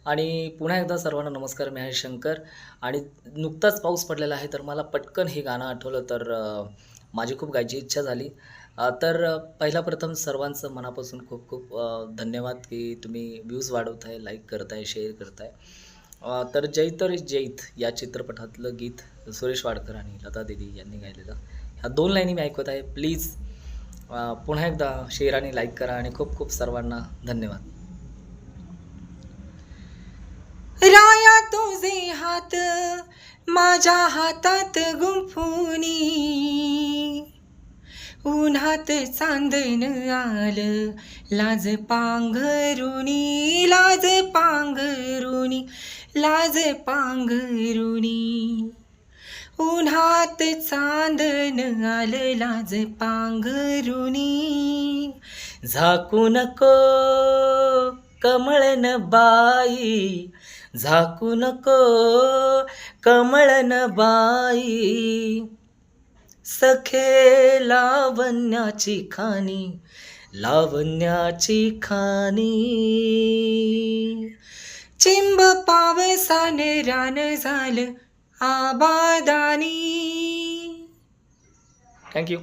आणि पुन्हा एकदा सर्वांना नमस्कार. मी आहे शंकर आणि नुकताच पाऊस पडलेला आहे, तर मला पटकन हे गाणं आठवलं, तर माझी खूप गायची इच्छा झाली. तर पहिला प्रथम सर्वांचं मनापासून खूप खूप धन्यवाद, की तुम्ही व्ह्यूज वाढवताय, लाईक करताय, शेअर करताय. तर जय तर जैत या चित्रपटातलं गीत सुरेश वाडकर आणि लता दीदी यांनी गायलेलं. ह्या 2 लाईनी मी ऐकवत आहे. प्लीज पुन्हा एकदा शेअर आणि लाईक करा आणि खूप खूप सर्वांना धन्यवाद. राया तुझे हात माझ्या हातात गुंफुनी, उन्हात चांदण आलं लाज पांघरुणी, लाज पांघरुणी, लाज पांघरुणी. उन्हात चांदण आलं लाज पांघरुणी. झाकू नको कमळन बाई, झाकू नको कमळन बाई, सखे लावण्याची खाणी, लावण्याची खाणी. चिंब पावसाने रान झालं आबादानी. थँक्यू.